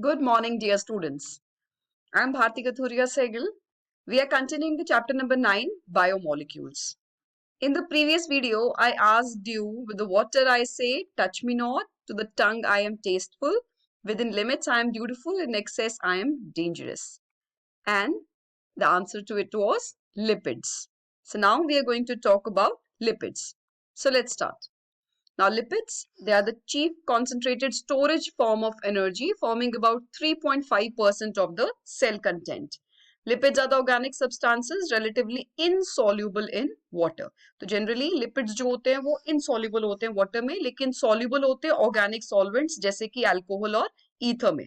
Good morning, dear students. I'm Bharti Kathuria Sehgal. We are continuing the chapter number 9, Biomolecules. In the previous video, I asked you, with the water I say, touch me not, to the tongue I am tasteful, within limits I am beautiful, in excess I am dangerous. And the answer to it was lipids. So now we are going to talk about lipids. So let's start. Now, lipids, they are the chief concentrated storage form of energy, forming about 3.5% of the cell content. Lipids are the organic substances relatively insoluble in water. तो generally lipids जो होते हैं वो insoluble होते हैं water में, लेकिन soluble होते हैं organic solvents जैसे कि alcohol और ether में.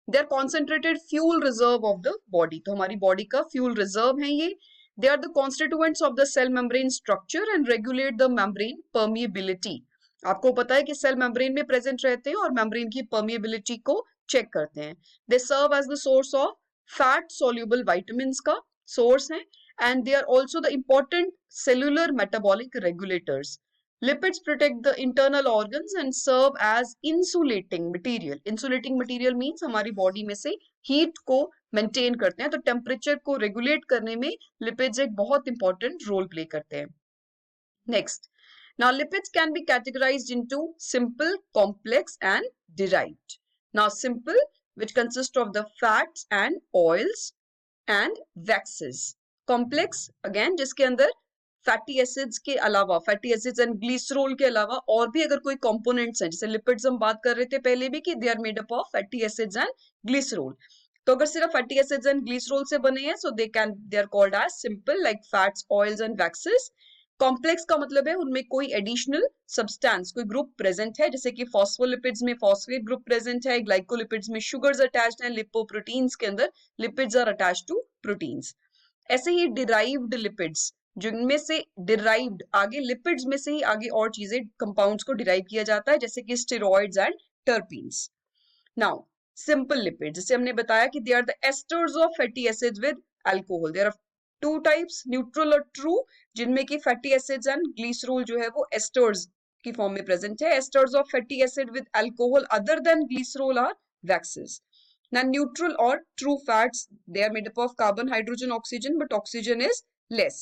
They are concentrated fuel reserve of the body. तो हमारी body का fuel reserve है ये. They are the constituents of the cell membrane structure and regulate the membrane permeability. आपको पता है कि सेल मेम्ब्रेन में प्रेजेंट रहते हैं और मेम्ब्रेन की परमिएबिलिटी को चेक करते हैं. They serve as the source of fat soluble vitamins का सोर्स है and they are also the important cellular metabolic regulators. Lipids protect the internal organs and serve as insulating material. Insulating material means हमारी body में से heat को maintain करते हैं, तो temperature को रेगुलेट करने में लिपिड्स एक बहुत इंपॉर्टेंट रोल प्ले करते हैं. Next, now lipids can be categorized into simple, complex and derived. Now simple, which consist of the fats and oils and waxes. Complex, again जिसके अंदर फैटी एसिड्स के अलावा, फैटी एसिड्स एंड ग्लिसरॉल के अलावा और भी अगर कोई कंपोनेंट्स हैं, जैसे लिपिड्स हम बात कर रहे थे पहले भी कि they are made up of fatty acids and glycerol. तो अगर सिर्फ फैटी एसिड्स एंड ग्लिसरॉल से बने हैं, so they are called as simple, like fats, oils and waxes. Complex का मतलब है उनमें कोई एडिशनल सब्सटेंस, कोई ग्रुप प्रेजेंट है, जैसे कि फॉस्फोलिपिड्स में फॉस्फेट ग्रुप प्रेजेंट है, ग्लाइकोलिपिड्स में शुगर्स अटैच्ड हैं, लिपोप्रोटीन्स के अंदर lipids are attached to proteins. ऐसे ही डिराइव्ड लिपिड्स, जिनमें से डिराइव्ड आगे लिपिड्स में से ही आगे और चीजें कंपाउंड्स को डिराइव किया जाता है, जैसे कि steroids and terpenes. Now simple lipids, जैसे हमने बताया कि they are the esters of fatty acids with alcohol. There are two types, neutral और ट्रू, जिनमें की फैटी एसिड्स एंड ग्लिसरॉल जो है वो एस्टर्स की फॉर्म में प्रेजेंट है. Esters of fatty acid with alcohol other than glycerol are waxes. Now neutral or true fats, they are made up of carbon, hydrogen, oxygen, but oxygen is less.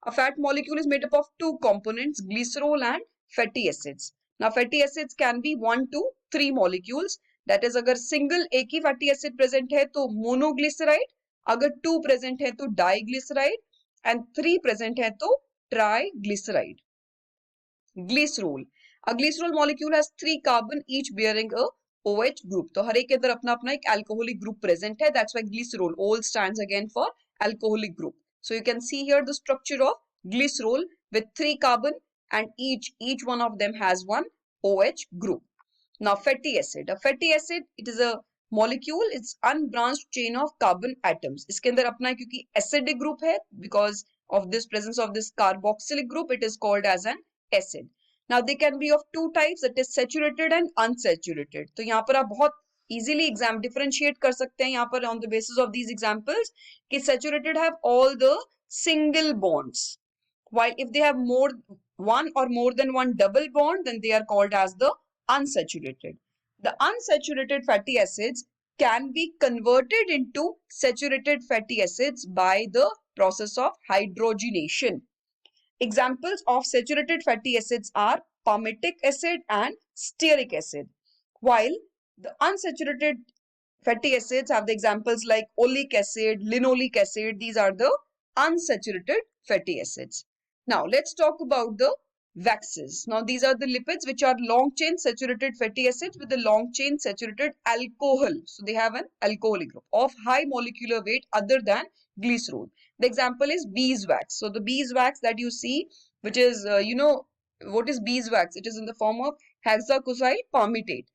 A fat molecule is made up of two components, glycerol and fatty acids. Now fatty acids can be 1 to 3 molecules. That is, अगर single एक ही fatty acid present है तो monoglyceride, अगर 2 present है तो diglyceride and 3 present है तो triglyceride. Glycerol. A glycerol molecule has 3 carbon each bearing a OH group. तो हर एक के अंदर अपना अपना एक alcoholic group present है. That's why glycerol. OL stands again for alcoholic group. So you can see here the structure of glycerol with 3 carbon and each one of them has one OH group. Now fatty acid. A fatty acid, it is a molecule. It's unbranched chain of carbon atoms. इसके अंदर अपना क्योंकि acidic group है, because of this presence of this carboxylic group, it is called as an acid. Now they can be of two types, that is saturated and unsaturated. तो यहाँ पर आप बहुत easily differentiate कर सकते हैं यहाँ पर on the basis of these examples कि saturated have all the single bonds, while if they have one or more than one double bond, then they are called as the unsaturated. The unsaturated fatty acids can be converted into saturated fatty acids by the process of hydrogenation. Examples of saturated fatty acids are palmitic acid and stearic acid, while the unsaturated fatty acids have the examples like oleic acid, linoleic acid. These are the unsaturated fatty acids. Now let's talk about the waxes. Now these are the lipids which are long chain saturated fatty acids with the long chain saturated alcohol. So they have an alcoholic group of high molecular weight other than glycerol. The example is beeswax. So the beeswax that you see, which is what is beeswax? It is in the form of hexacosyl palmitate.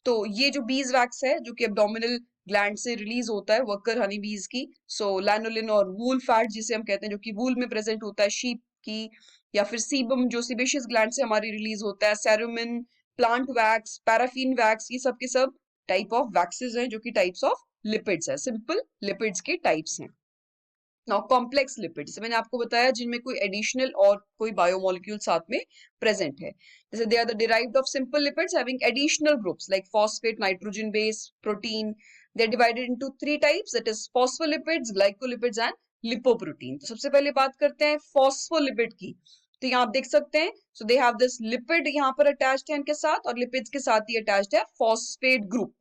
तो ये जो beeswax है जो कि abdominal gland से release होता है worker Honey बीज की, सो लैनोलिन और वूल फैट जिसे हम कहते हैं, जो कि वूल में प्रेजेंट होता है शीप की, या फिर सीबम जो सीबेशियस ग्लैंड से हमारी रिलीज होता है, सेरुमिन, प्लांट वैक्स, पैराफिन वैक्स, ये सब के सब टाइप ऑफ वैक्सेस हैं जो कि टाइप्स ऑफ लिपिड्स है, सिंपल लिपिड्स के टाइप्स हैं. नाउ कॉम्प्लेक्स लिपिड, जैसे मैंने आपको बताया जिनमें कोई एडिशनल और कोई बायोमोलिक्यूल साथ में प्रेजेंट है, जैसे they are the derived of simple lipids having additional groups like phosphate, nitrogen base, protein, They're divided into three types, that is phospholipids, glycolipids and lipoprotein. तो सबसे पहले बात करते हैं phospholipid की. तो यहाँ आप देख सकते हैं, so they have this lipid यहाँ पर attached है इनके साथ, और lipids के साथ ही attached है phosphate group,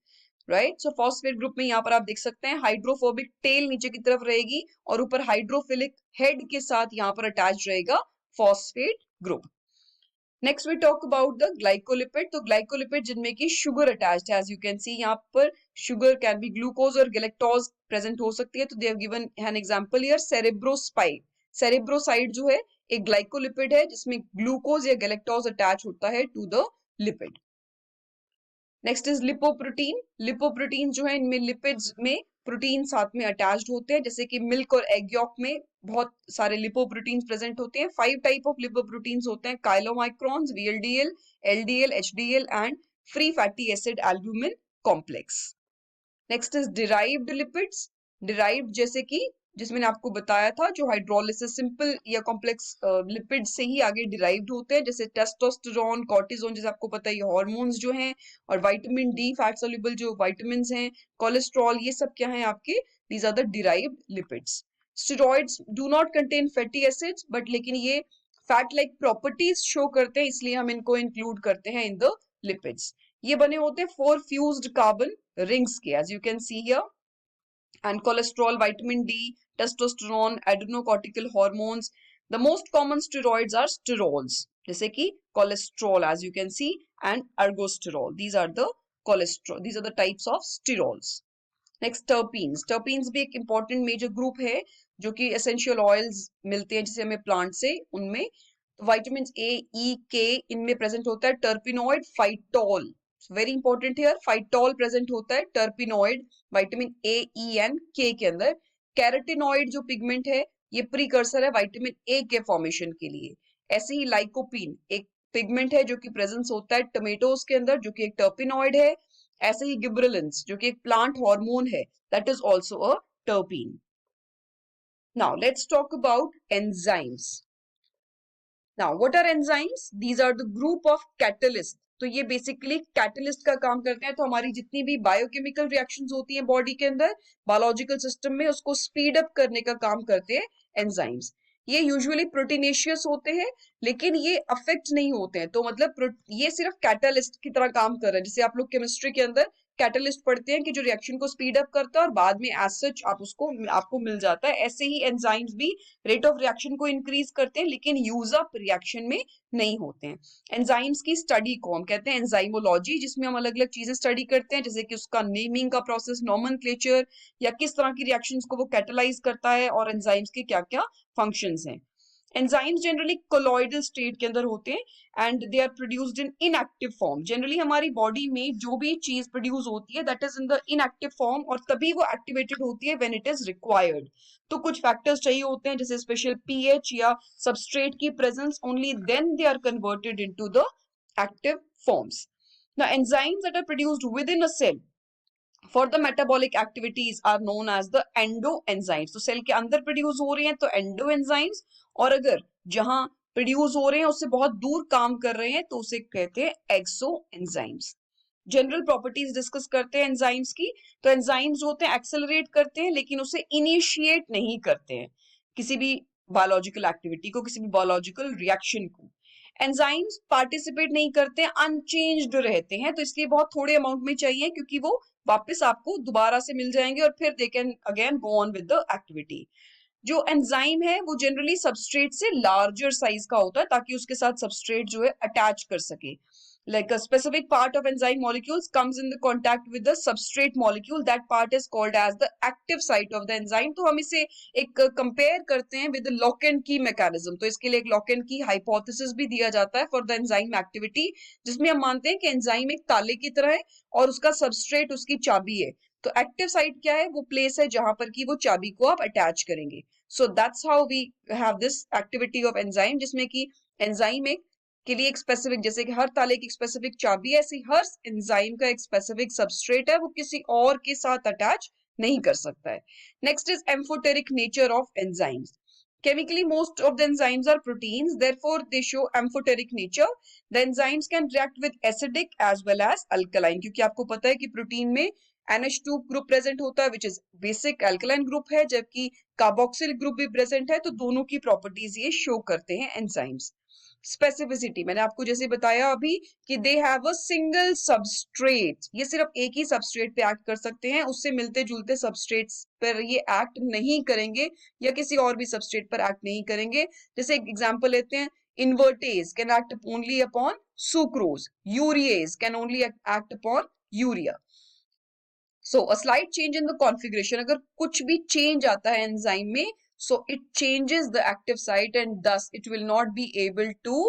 right? So phosphate group में यहाँ पर आप देख सकते हैं हाइड्रोफोबिक टेल नीचे की तरफ रहेगी और ऊपर हाइड्रोफिलिक हेड के साथ यहाँ पर अटैच रहेगा phosphate group. Next we talk about the glycolipid. तो glycolipid जिनमें की sugar attached है, as you can see यहाँ पर sugar can be glucose और galactose present हो सकती है. तो they have given an example here, cerebrospide. Cerebroside जो है एक glycolipid है जिसमें glucose या galactose attach होता है to the lipid. Next is lipoprotein. Lipoprotein जो है इनमें लिपिड्स में प्रोटीन साथ में अटैच्ड होते हैं, जैसे कि मिल्क और एग यॉक में बहुत सारे लिपोप्रोटीन्स प्रेजेंट होते हैं. 5 टाइप ऑफ लिपोप्रोटीन्स होते हैं, chylomicrons, VLDL, LDL, HDL and free fatty acid albumin complex. Next is derived lipids. Derived जैसे कि जिसमें मैंने आपको बताया था, जो हाइड्रोलिसिस सिंपल या कॉम्प्लेक्स लिपिड से ही आगे डिराइव्ड होते हैं, जैसे टेस्टोस्टेरोन, कॉर्टिजोन, जैसे आपको पता है ये हार्मोन्स जो हैं, और विटामिन डी, फैट सोल्यूबल जो विटामिन्स हैं, कोलेस्ट्रॉल, ये सब क्या है आपके, these are the derived lipids. Steroids do not contain fatty acids, but लेकिन ये फैट लाइक प्रॉपर्टीज शो करते हैं, इसलिए हम इनको इंक्लूड करते हैं इन द लिपिड्स. ये बने होते हैं 4 फ्यूज्ड कार्बन रिंग्स के, as you can see here. And cholesterol, vitamin D, testosterone, adrenocortical hormones. The most common steroids are sterols, जैसे कि cholesterol, as you can see, and ergosterol. These are the cholesterol. These are the types of sterols. Next, terpenes. Terpenes भी एक important major group है जो कि essential oils मिलते हैं जिसे हमें plant से, उनमें विटामिन A, E, K इनमें present होता है. Terpenoid, phytol. वेरी इंपॉर्टेंट है, फाइटोल प्रेजेंट होता है terpenoid, vitamin A, E and के के अंदर. कैरोटिनॉइड जो पिगमेंट है ये प्रीकर्सर है विटामिन ए के फॉर्मेशन के लिए. ऐसे ही लाइकोपीन एक पिगमेंट है जो कि प्रेजेंस होता है टोमेटोज के अंदर, जो कि एक टर्पिनॉइड है. ऐसे ही गिबरेलिन्स जो कि एक प्लांट हार्मोन है, that is also a terpene. Now let's talk about enzymes. Now what are enzymes? These are the group of catalyst. तो ये बेसिकली कैटलिस्ट का काम करते हैं. तो हमारी जितनी भी बायोकेमिकल रिएक्शंस होती हैं बॉडी के अंदर, बायोलॉजिकल सिस्टम में, उसको स्पीड अप करने का काम करते हैं एंजाइम्स. ये यूजुअली प्रोटीनेशियस होते हैं, लेकिन ये अफेक्ट नहीं होते हैं. तो मतलब ये सिर्फ कैटलिस्ट की तरह काम कर रहे हैं. जैसे आप लोग केमिस्ट्री के अंदर कैटलिस्ट पढ़ते हैं कि जो रिएक्शन को स्पीड अप करता है और बाद में एज सच आपको मिल जाता है, ऐसे ही एंजाइम्स भी रेट ऑफ रिएक्शन को इंक्रीज करते हैं, लेकिन यूज अप रिएक्शन में नहीं होते हैं. एंजाइम्स की स्टडी को हम कहते हैं एंजाइमोलॉजी, जिसमें हम अलग अलग चीजें स्टडी करते हैं, जैसे कि उसका नेमिंग का प्रोसेस, नोमेनक्लेचर, या किस तरह की रिएक्शंस को वो कैटलाइज करता है, और एंजाइम्स के क्या क्या फंक्शंस हैं. एंजाइम्स जनरली कोलॉइडल स्टेट के अंदर होते हैं and they are produced in inactive form. Generally हमारी बॉडी में जो भी चीज प्रोड्यूस होती है that is in the inactive form, और तभी वो एक्टिवेटेड होती है व्हेन इट इज रिक्वायर्ड. तो कुछ फैक्टर्स चाहिए होते हैं, जैसे स्पेशल पीएच या सबस्ट्रेट की presence, only then they are converted into the active forms. Now enzymes that are produced within a cell for the metabolic activities are known as the endoenzymes. तो cell के अंदर produce हो रहे हैं तो endoenzymes, और अगर जहां प्रोड्यूस हो रहे हैं उससे बहुत दूर काम कर रहे हैं तो उसे कहते हैं exoenzymes. जनरल प्रॉपर्टीज डिस्कस करते हैं एंजाइम्स की. तो एंजाइम्स जो होते हैं एक्सेलरेट करते हैं, लेकिन उसे इनिशिएट नहीं करते हैं किसी भी बायोलॉजिकल एक्टिविटी को, किसी भी बायोलॉजिकल रिएक्शन को. एंजाइम्स पार्टिसिपेट नहीं करते हैं, अनचेंज्ड रहते हैं, तो इसलिए बहुत थोड़े अमाउंट में चाहिए, क्योंकि वो वापस आपको दोबारा से मिल जाएंगे और फिर they can again go on with the activity. जो एंजाइम है वो जनरली सबस्ट्रेट से लार्जर साइज का होता है, ताकि उसके साथ सबस्ट्रेट जो है अटैच कर सके. Like a specific part of enzyme molecules comes in the contact with the substrate molecule, that part is called as the active site of the enzyme. तो हम इसे एक कंपेयर करते हैं with the lock and key mechanism. तो इसके लिए एक lock and key hypothesis भी दिया जाता है for the enzyme activity, जिसमें हम मानते हैं कि एंजाइम एक ताले की तरह है और उसका सबस्ट्रेट उसकी चाबी है. तो एक्टिव साइट क्या है? वो प्लेस है जहां पर की वो चाबी को आप अटैच करेंगे. So that's how we have this activity of enzyme, जिसमें कि एंजाइम एक के लिए एक स्पेसिफिक, जैसे कि हर ताले की स्पेसिफिक चाबी है, ऐसे हर एंजाइम का एक स्पेसिफिक सबस्ट्रेट है, वो किसी और के साथ अटैच नहीं कर सकता है. Next is amphoteric nature of enzymes. Chemically, most of the enzymes are proteins, therefore they show amphoteric nature. The enzymes can react with acidic as well as alkaline, क्योंकि आपको पता है कि प्रोटीन में NH2 ग्रुप प्रेजेंट होता है which is basic alkaline group है, जबकि कार्बोक्सिल ग्रुप भी प्रेजेंट है, तो दोनों की प्रॉपर्टीज ये शो करते हैं एंजाइम्स। स्पेसिफिसिटी मैंने आपको जैसे बताया अभी कि they have a single substrate, ये सिर्फ एक ही सबस्ट्रेट पे एक्ट कर सकते हैं, उससे मिलते जुलते सबस्ट्रेट्स पर ये एक्ट नहीं करेंगे या किसी और भी सबस्ट्रेट पर एक्ट नहीं करेंगे। जैसे एक एग्जांपल लेते हैं, invertase can act only upon sucrose, urease can only act upon urea. So a slight change in the configuration, अगर कुछ भी change आता है एंजाइम में, so it changes the active site and thus it will not be able to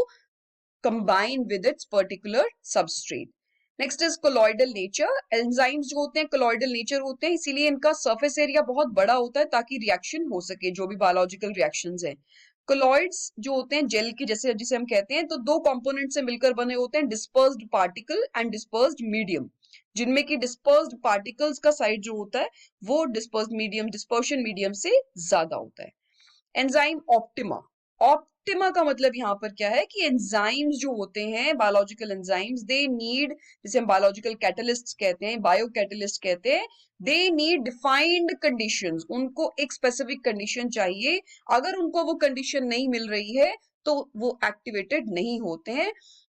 combine with its particular substrate. Next is colloidal nature. Enzymes जो होते हैं colloidal nature होते हैं, इसीलिए इनका surface area बहुत बड़ा होता है ताकि reaction हो सके, जो भी biological reactions हैं। colloids जो होते हैं जेल की जैसे जिसे हम कहते हैं, तो दो कंपोनेंट से मिलकर बने होते हैं, dispersed particle and dispersed medium, जिनमें कि डिस्पर्स्ड पार्टिकल्स का साइज जो होता है वो डिस्पर्स्ड मीडियम डिस्पर्शन मीडियम से ज्यादा होता है। एंजाइम ऑप्टिमा, ऑप्टिमा का मतलब यहाँ पर क्या है कि एंजाइम्स जो होते हैं बायोलॉजिकल एंजाइम्स, दे नीड, जिसे हम बायोलॉजिकल कैटलिस्ट कहते हैं, बायो कैटलिस्ट कहते हैं, दे नीड डिफाइंड कंडीशंस, उनको एक स्पेसिफिक कंडीशन चाहिए, अगर उनको वो कंडीशन नहीं मिल रही है तो वो एक्टिवेटेड नहीं होते हैं।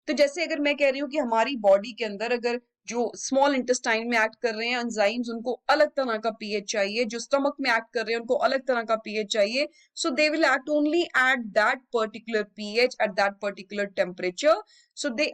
तो जैसे अगर मैं कह रही हूँ कि हमारी बॉडी के अंदर अगर जो स्मॉल इंटेस्टाइन में एक्ट कर रहे हैं एंजाइम्स, उनको अलग तरह का पीएच चाहिए, जो स्टमक में एक्ट कर रहे हैं उनको अलग तरह का पीएच चाहिए, so they will act only at that particular pH at that particular temperature, so they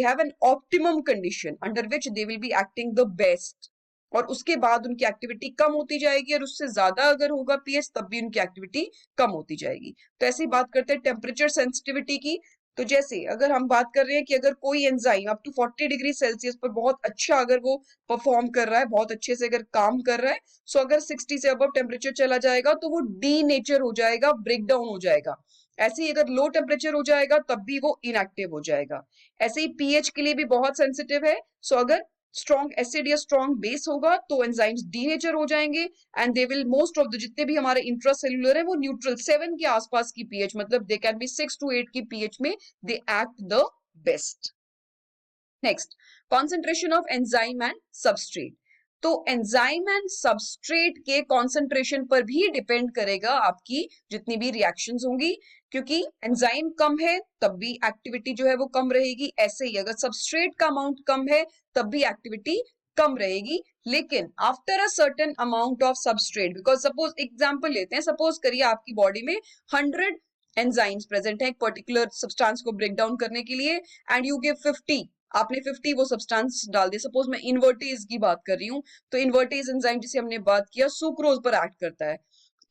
have an optimum condition under which they will be acting the best, और उसके बाद उनकी एक्टिविटी कम होती जाएगी, और उससे ज्यादा अगर होगा पीएच तब भी उनकी एक्टिविटी कम होती जाएगी। तो ऐसी बात करते हैं टेम्परेचर सेंसिटिविटी की। तो जैसे अगर हम बात कर रहे हैं कि अगर कोई enzyme up to 40 degree Celsius पर बहुत अच्छा अगर वो परफॉर्म कर रहा है, बहुत अच्छे से अगर काम कर रहा है, सो अगर 60 से अबव टेम्परेचर चला जाएगा तो वो डी नेचर हो जाएगा, ब्रेक डाउन हो जाएगा। ऐसे ही अगर लो टेम्परेचर हो जाएगा तब भी वो इनएक्टिव हो जाएगा। ऐसे ही पीएच के लिए भी बहुत सेंसिटिव है, सो अगर स्ट्रॉन्ग एसिड या स्ट्रॉन्ग बेस होगा तो एंजाइम्स डीनेचर हो जाएंगे, and they will most of the जितने भी हमारे इंट्रासेल्युलर है वो न्यूट्रल 7 के आसपास की पीएच, मतलब दे कैन बी 6 to 8 की पीएच में they act the best. Next, concentration of enzyme and substrate. तो एंजाइम एंड सबस्ट्रेट के कॉन्सेंट्रेशन पर भी डिपेंड करेगा आपकी जितनी भी रिएक्शंस होंगी, क्योंकि एंजाइम कम है तब भी एक्टिविटी जो है वो कम रहेगी, ऐसे ही अगर सबस्ट्रेट का अमाउंट कम है तब भी एक्टिविटी कम रहेगी। लेकिन after a certain amount of substrate, because suppose example लेते हैं, सपोज करिए आपकी बॉडी में 100 एंजाइम्स प्रेजेंट है एक पर्टिकुलर सब्सटेंस को ब्रेक डाउन करने के लिए, एंड यू गिव 50, आपने 50 वो सब्सटेंस डाल दिया। सपोज मैं इन्वर्टेज की बात कर रही हूँ, तो इन्वर्टेज एंजाइम जिसे हमने बात किया सुक्रोज पर एक्ट करता है,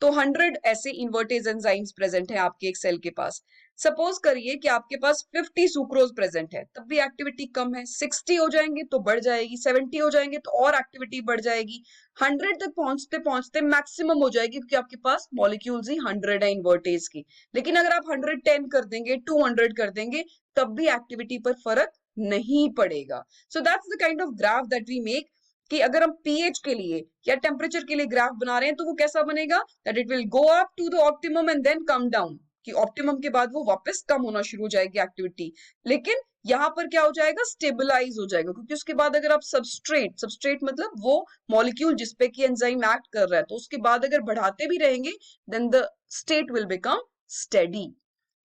तो 100 ऐसे इन्वर्टेज एंजाइम्स प्रेजेंट है आपके एक सेल के पास। सपोज करिए कि आपके पास 50 सुक्रोज प्रेजेंट है, तब भी एक्टिविटी कम है, 60 हो जाएंगे तो बढ़ जाएगी, 70 हो जाएंगे तो और एक्टिविटी बढ़ जाएगी, 100 तक पहुंचते पहुंचते मैक्सिमम हो जाएगी, क्योंकि आपके पास मॉलिक्यूल्स ही 100 है इन्वर्टेज की। लेकिन अगर आप 110 कर देंगे, 200 कर देंगे, तब भी एक्टिविटी पर फर्क नहीं पड़ेगा। So that's the kind of graph that we make, कि अगर हम पीएच के लिए या टेम्परेचर के लिए ग्राफ बना रहे हैं तो वो कैसा बनेगा, that it will go up to the optimum and then come down, कि ऑप्टिमम के बाद वो वापस कम होना शुरू हो जाएगी एक्टिविटी, लेकिन यहाँ पर क्या हो जाएगा, स्टेबलाइज हो जाएगा, क्योंकि उसके बाद अगर आप सबस्ट्रेट, सबस्ट्रेट मतलब वो मॉलिक्यूल जिसपे कि एंजाइम एक्ट कर रहा है, तो उसके बाद अगर बढ़ाते भी रहेंगे then the state will become steady.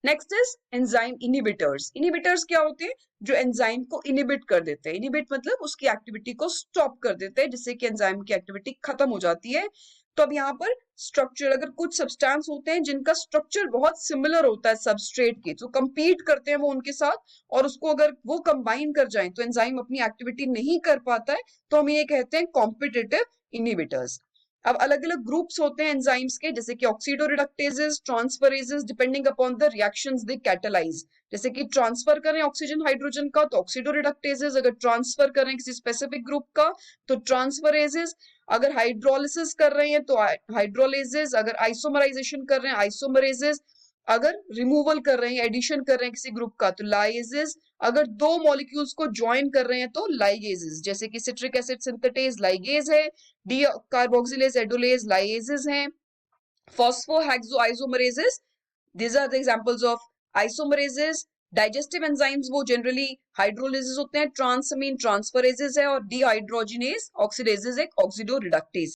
Next is enzyme inhibitors. Inhibitors क्या होते हैं, जो एंजाइम को इनिबिट कर देते हैं, इनिबिट मतलब उसकी एक्टिविटी को स्टॉप कर देते हैं, जिससे कि एंजाइम की एक्टिविटी खत्म हो जाती है। तो अब यहाँ पर स्ट्रक्चर, अगर कुछ सब्सटेंस होते हैं जिनका स्ट्रक्चर बहुत सिमिलर होता है सबस्ट्रेट के, तो कंपीट करते हैं वो उनके साथ, और उसको अगर वो कंबाइन कर जाएं तो एंजाइम अपनी एक्टिविटी नहीं कर पाता है, तो हम ये कहते हैं कॉम्पिटिटिव इनिबिटर्स। अब अलग अलग ग्रुप्स होते हैं एंजाइम्स के, जैसे कि oxidoreductases, transferases, depending upon the reactions they catalyse. जैसे कि ट्रांसफर करें ऑक्सीजन हाइड्रोजन का तो ऑक्सीडोरिडक्टेजेस, अगर ट्रांसफर करें किसी स्पेसिफिक ग्रुप का तो ट्रांसफरेजेस, अगर हाइड्रोलिसिस कर रहे हैं तो हाइड्रोलेजेस, अगर आइसोमराइजेशन कर रहे हैं आइसोमरेजेस, अगर रिमूवल कर रहे हैं एडिशन कर रहे हैं किसी ग्रुप का तो लाइजेस, अगर दो मॉलिक्यूल्स को ज्वाइन कर रहे हैं तो लाइगेजेस, जैसे कि सिट्रिक एसिड सिंथेटेज लाइगेज है, डी कार्बोक्सिलेज एडोलेज लाइगेजेस हैं, फॉस्फोहेक्सोआइसोमरेजेस, these are the examples of isomerases, digestive enzymes वो जनरली हाइड्रोलिसिस होते हैं, ट्रांसअमीन ट्रांसफरेजेस है, और डीहाइड्रोजिनेज ऑक्सीडेजेस एक ऑक्सीडो रिडक्टेज।